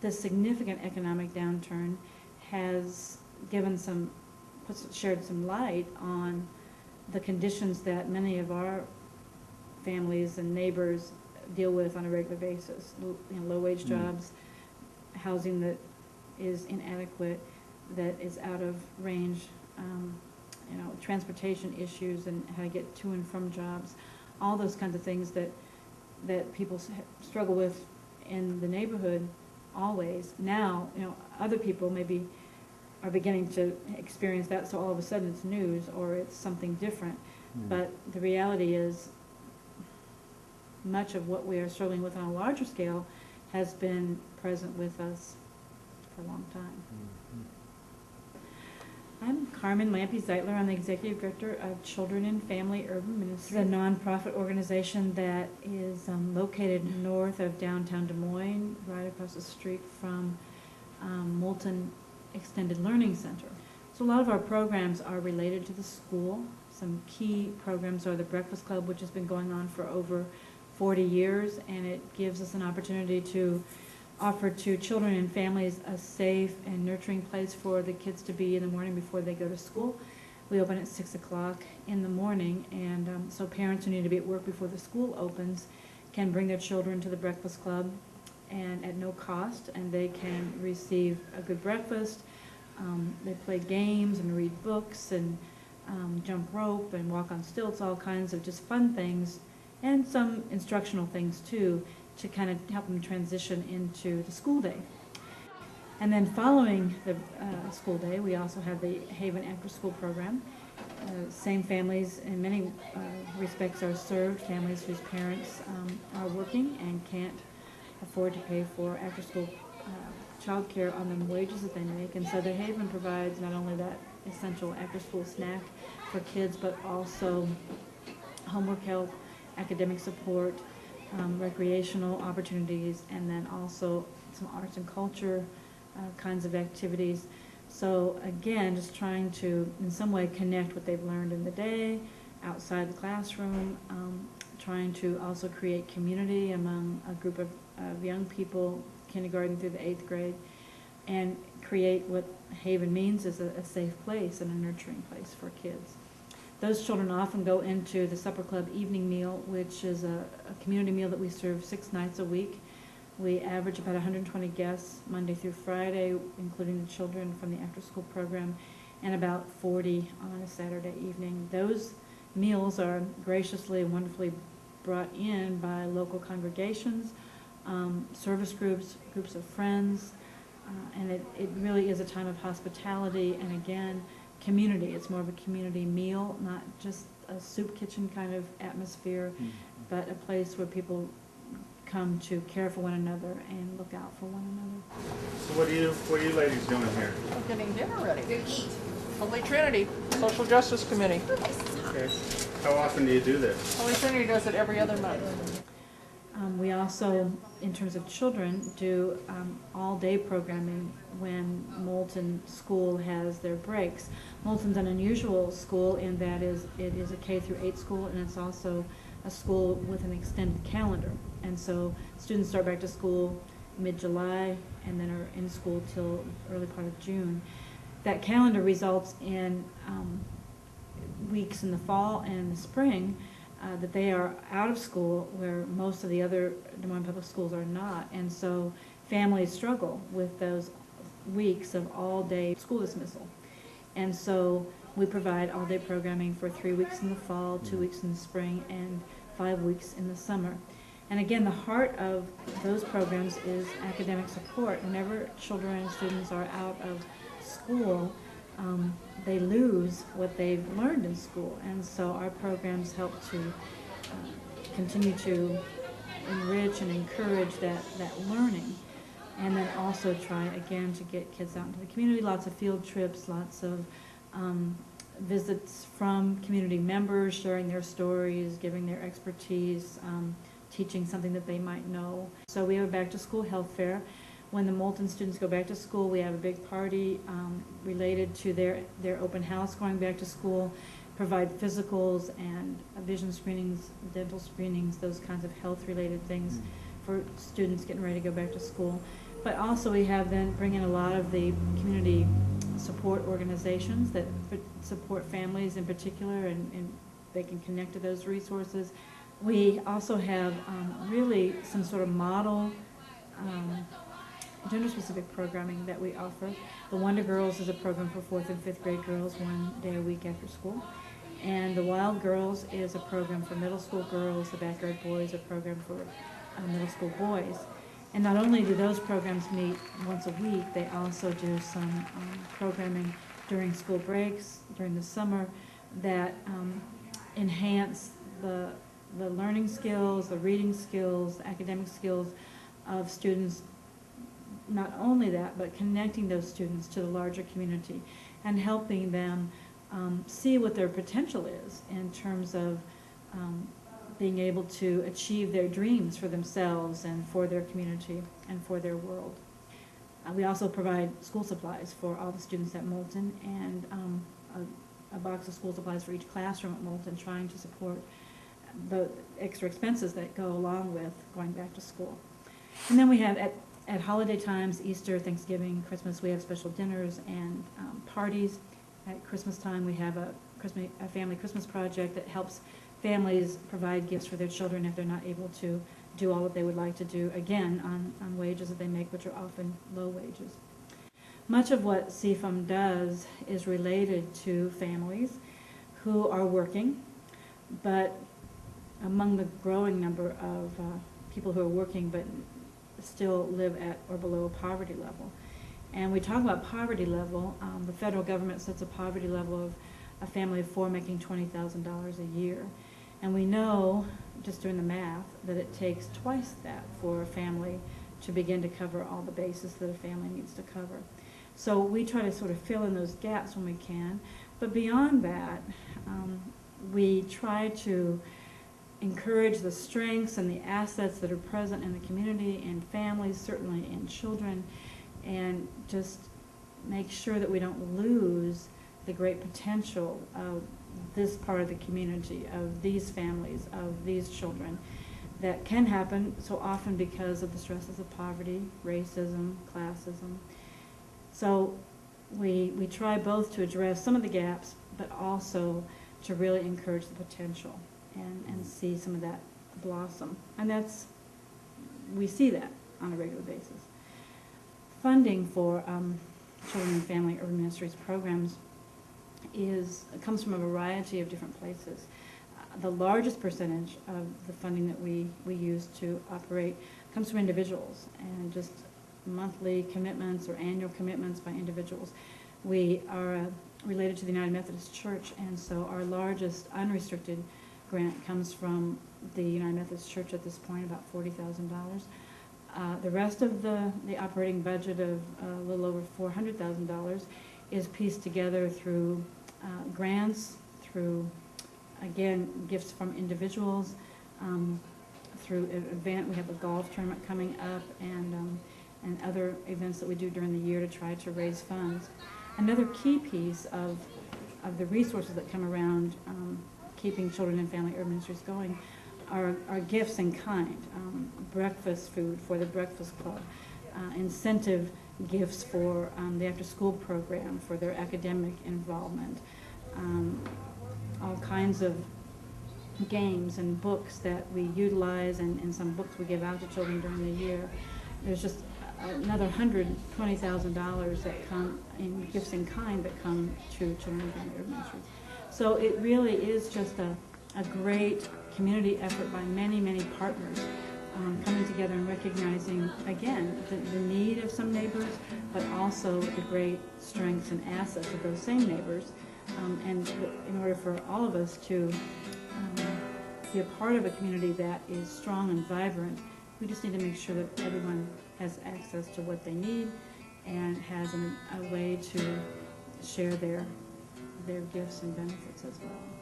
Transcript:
the significant economic downturn has given shared some light on the conditions that many of our families and neighbors deal with on a regular basis. Low-wage jobs, housing that is inadequate, that is out of range, transportation issues and how to get to and from jobs, all those kinds of things that people struggle with in the neighborhood always. Now, other people maybe are beginning to experience that, so all of a sudden it's news or it's something different. But the reality is much of what we are struggling with on a larger scale has been present with us for a long time. I'm Carmen Lampy-Zeitler. I'm the Executive Director of Children and Family Urban Ministries, a nonprofit organization that is located north of downtown Des Moines, right across the street from Moulton Extended Learning Center. So a lot of our programs are related to the school. Some key programs are the Breakfast Club, which has been going on for over 40 years, and it gives us an opportunity to offer to children and families a safe and nurturing place for the kids to be in the morning before they go to school. We open at 6 o'clock in the morning, and so parents who need to be at work before the school opens can bring their children to the Breakfast Club and at no cost, and they can receive a good breakfast. They play games and read books and jump rope and walk on stilts, all kinds of just fun things, and some instructional things too, to kind of help them transition into the school day. And then following the school day, we also have the Haven After School program. Same families in many respects are served, families whose parents are working and can't afford to pay for after school child care on the wages that they make. And so the Haven provides not only that essential after school snack for kids, but also homework help, academic support, recreational opportunities, and then also some arts and culture kinds of activities. So again, just trying to in some way connect what they've learned in the day outside the classroom, trying to also create community among a group of young people, kindergarten through the 8th grade, and create what Haven means is a safe place and a nurturing place for kids. Those children often go into the Supper Club evening meal, which is a community meal that we serve 6 nights a week. We average about 120 guests Monday through Friday, including the children from the after-school program, and about 40 on a Saturday evening. Those meals are graciously and wonderfully brought in by local congregations, service groups, groups of friends, and it really is a time of hospitality and, again, community. It's more of a community meal, not just a soup kitchen kind of atmosphere, but a place where people come to care for one another and look out for one another. So what are you ladies doing here? We're getting dinner ready. Holy Trinity, Social Justice Committee. Okay. How often do you do this? Holy Trinity does it every other month. We also, in terms of children, do all-day programming when Moulton School has their breaks. Moulton's an unusual school in that it is a K-8 school, and it's also a school with an extended calendar. And so students start back to school mid-July and then are in school till early part of June. That calendar results in weeks in the fall and the spring that they are out of school, where most of the other Des Moines public schools are not. And so families struggle with those weeks of all-day school dismissal. And so we provide all-day programming for 3 weeks in the fall, 2 weeks in the spring, and 5 weeks in the summer. And again, the heart of those programs is academic support. Whenever children and students are out of school, they lose what they've learned in school. And so our programs help to continue to enrich and encourage that learning. And then also try, again, to get kids out into the community. Lots of field trips, lots of visits from community members, sharing their stories, giving their expertise, teaching something that they might know. So we have a back-to-school health fair. When the Moulton students go back to school, we have a big party related to their open house going back to school, provide physicals and vision screenings, dental screenings, those kinds of health-related things for students getting ready to go back to school. But also we have then bring in a lot of the community support organizations that support families in particular, and they can connect to those resources. We also have really some sort of model gender-specific programming that we offer. The Wonder Girls is a program for 4th and 5th grade girls 1 day a week after school. And the Wild Girls is a program for middle school girls. The Backyard Boys, a program for middle school boys. And not only do those programs meet once a week, they also do some programming during school breaks, during the summer, that enhance the learning skills, the reading skills, the academic skills of students. Not only that, but connecting those students to the larger community and helping them see what their potential is in terms of being able to achieve their dreams for themselves and for their community and for their world. We also provide school supplies for all the students at Moulton, and a box of school supplies for each classroom at Moulton, trying to support the extra expenses that go along with going back to school. And then we have at holiday times, Easter, Thanksgiving, Christmas, we have special dinners and parties. At Christmas time, we have a family Christmas project that helps families provide gifts for their children if they're not able to do all that they would like to do, again, on wages that they make, which are often low wages. Much of what CFUM does is related to families who are working, but among the growing number of people who are working but still live at or below poverty level. And we talk about poverty level. The federal government sets a poverty level of a family of 4 making $20,000 a year. And we know, just doing the math, that it takes twice that for a family to begin to cover all the bases that a family needs to cover. So we try to sort of fill in those gaps when we can. But beyond that, we try to encourage the strengths and the assets that are present in the community and families, certainly in children, and just make sure that we don't lose the great potential of this part of the community, of these families, of these children, that can happen so often because of the stresses of poverty, racism, classism. So we try both to address some of the gaps, but also to really encourage the potential and see some of that blossom. And we see that on a regular basis. Funding for Children and Family Urban Ministries programs comes from a variety of different places. The largest percentage of the funding that we use to operate comes from individuals, and just monthly commitments or annual commitments by individuals. We are related to the United Methodist Church, and so our largest unrestricted grant comes from the United Methodist Church at this point, about $40,000. The rest of the operating budget of a little over $400,000 is pieced together through grants, through, again, gifts from individuals, through an event. We have a golf tournament coming up, and other events that we do during the year to try to raise funds. Another key piece of the resources that come around keeping Children and Family Urban Ministries going are gifts in kind, breakfast food for the Breakfast Club, incentive gifts for the after-school program, for their academic involvement, all kinds of games and books that we utilize, and some books we give out to children during the year. There's just another $120,000 that come in gifts in kind that come to Children and Family Urban Ministries. So it really is just a great community effort by many, many partners coming together and recognizing, again, the need of some neighbors, but also the great strengths and assets of those same neighbors. And in order for all of us to be a part of a community that is strong and vibrant, we just need to make sure that everyone has access to what they need and has a way to share their gifts and benefits as well.